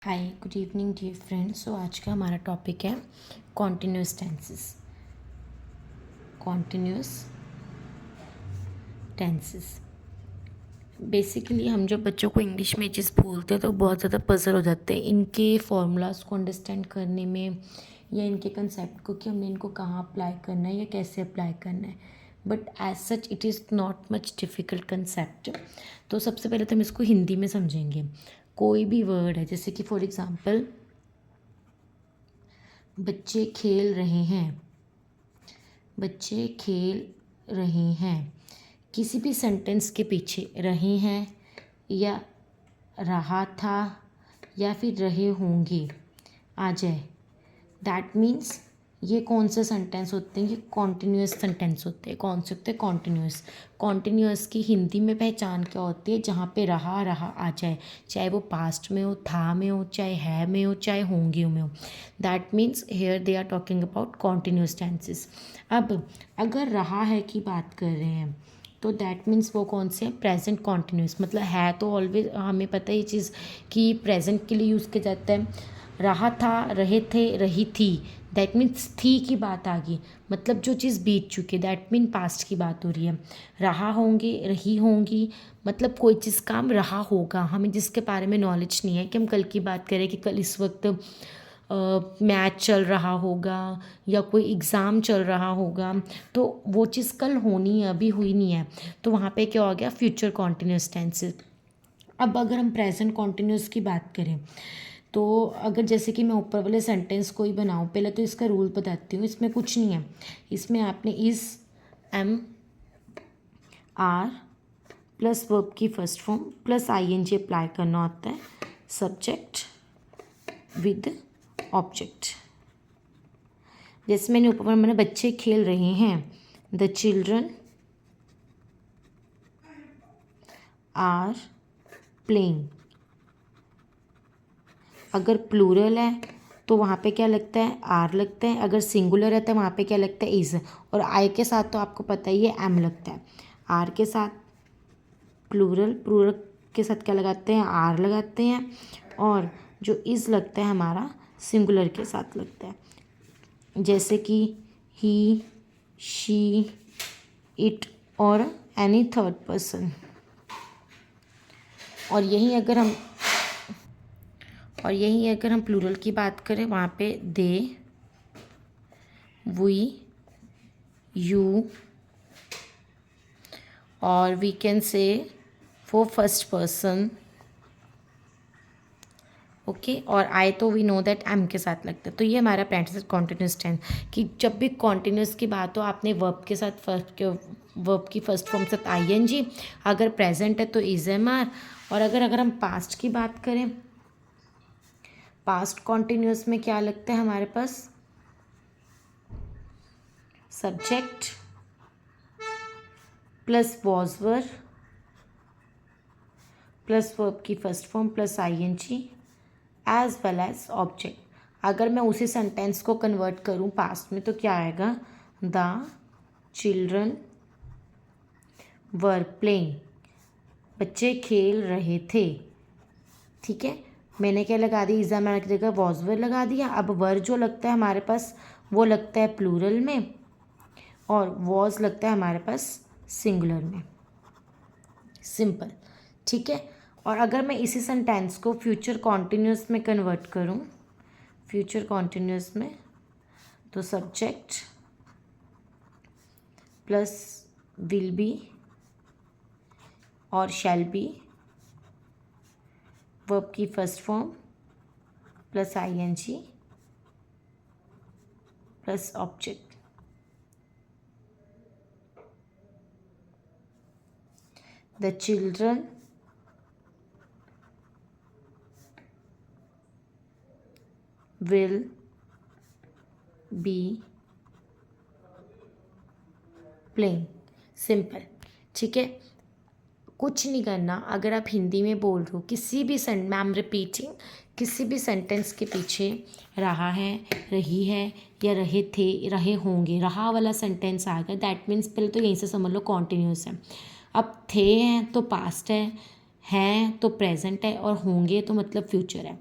हाय good evening dear friends. So आज का हमारा टॉपिक है continuous tenses. Continuous tenses basically हम जब बच्चों को इंग्लिश में चीज़ बोलते हैं तो बहुत ज़्यादा पजल हो जाते हैं इनके फॉर्मूलाज को अंडरस्टैंड करने में या इनके कंसेप्ट को कि हमने इनको कहाँ अप्लाई करना है या कैसे अप्लाई करना है। But as such it is not much difficult concept. तो सबसे पहले तो हम इसको हिंदी में समझेंगे। कोई भी वर्ड है जैसे कि फॉर एग्ज़ाम्पल बच्चे खेल रहे हैं, बच्चे खेल रहे हैं। किसी भी सेंटेंस के पीछे रहे हैं या रहा था या फिर रहे होंगे आ जाए, दैट मीन्स ये कौन से सेंटेंस होते हैं? ये कॉन्टिन्यूस सेंटेंस होते हैं। कौन से होते हैं? कॉन्टिन्यूस। कॉन्टिन्यूस की हिंदी में पहचान क्या होती है? जहाँ पे रहा रहा आ जाए, चाहे वो पास्ट में हो, था में हो, चाहे है में हो, चाहे होंगे में हो। That means here they are talking about continuous tenses. अब अगर रहा है की बात कर रहे हैं तो दैट मीन्स वो कौन से हैं? Present continuous. मतलब है तो ऑलवेज हमें पता है ये चीज़ कि प्रेजेंट के लिए यूज़ किया जाता है। रहा था, रहे थे, रही थी, दैट मीन्स थी की बात आ गई। मतलब जो चीज़ बीत चुकी है, दैट मीन पास्ट की बात हो रही है। रहा होंगे, रही होंगी, मतलब कोई चीज़ काम रहा होगा। हमें जिसके बारे में नॉलेज नहीं है कि हम कल की बात करें कि कल इस वक्त मैच चल रहा होगा या कोई एग्ज़ाम चल रहा होगा, तो वो चीज़ कल होनी है, अभी हुई नहीं है। तो वहाँ पे क्या हो गया? Future continuous tenses. अब अगर हम प्रेजेंट कॉन्टिन्यूस की बात करें तो अगर जैसे कि मैं ऊपर वाले सेंटेंस को ही बनाऊँ, पहले तो इसका रूल बताती हूँ। इसमें कुछ नहीं है। इसमें आपने is, am, are plus verb की first form plus ING apply करना होता है, सब्जेक्ट विद ऑब्जेक्ट। जैसे मैंने ऊपर मैंने बच्चे खेल रहे हैं, द चिल्ड्रन आर प्लेइंग। अगर प्लूरल है तो वहाँ पे क्या लगता है? आर लगता है। अगर सिंगुलर है तो वहाँ पे क्या लगता है? इज़। और आई के साथ तो आपको पता ही है एम लगता है। आर के साथ प्लूरल, प्लूरल के साथ क्या लगाते हैं? आर लगाते हैं। और जो इज़ लगता है हमारा सिंगुलर के साथ लगता है, जैसे कि ही, शी, इट और एनी थर्ड पर्सन। और यही अगर हम प्लूरल की बात करें, वहाँ पे दे, वी, यू, और we can say for first person, okay. और आई तो वी नो दैट एम के साथ लगता है। तो ये हमारा प्रेजेंट कॉन्टिन्यूस टेंस कि जब भी कॉन्टिन्यूस की बात हो, आपने वर्ब के साथ वर्ब की फर्स्ट फॉर्म के साथ आईएनजी, अगर प्रेजेंट है तो इज, एम, आर। और अगर हम पास्ट की बात करें, पास्ट कॉन्टिन्यूस में क्या लगता है हमारे पास? Subject plus was were plus verb की first form plus ING as well as object. अगर मैं उसी सेंटेंस को कन्वर्ट करूँ पास्ट में तो क्या आएगा? The children were playing. बच्चे खेल रहे थे। ठीक है, मैंने क्या लगा दी? इज़ा मैंने की जगह वॉज वर लगा दिया। अब वर जो लगता है हमारे पास वो लगता है प्लूरल में, और वॉज लगता है हमारे पास सिंगुलर में। सिंपल। ठीक है। और अगर मैं इसी सेंटेंस को फ्यूचर कॉन्टिन्यूस में कन्वर्ट करूँ, फ्यूचर कॉन्टिन्यूस में, तो सब्जेक्ट प्लस विल बी और शैल बी, वर्ब की first form plus ING plus object. The children will be playing. Simple. ठीक है, कुछ नहीं करना। अगर आप हिंदी में बोल रहे हो किसी भी आई एम रिपीटिंग, किसी भी सेंटेंस के पीछे रहा है, रही है या रहे थे, रहे होंगे, रहा वाला सेंटेंस आ गया, दैट मीन्स पहले तो यहीं से समझ लो कॉन्टिन्यूस है। अब थे हैं तो पास्ट है, हैं तो प्रेजेंट है और होंगे तो मतलब फ्यूचर है।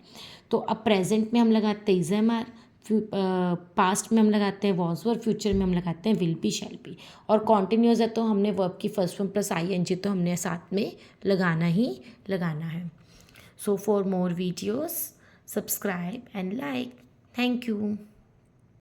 तो अब प्रेजेंट में हम लगाते हैं इज एम आर, पास्ट में हम लगाते हैं वॉज वर, फ्यूचर में हम लगाते हैं विल बी शैल बी। और कॉन्टिन्यूस है तो हमने वर्ब की first form plus I N G तो हमने साथ में लगाना ही लगाना है। So for more videos subscribe and like. Thank you.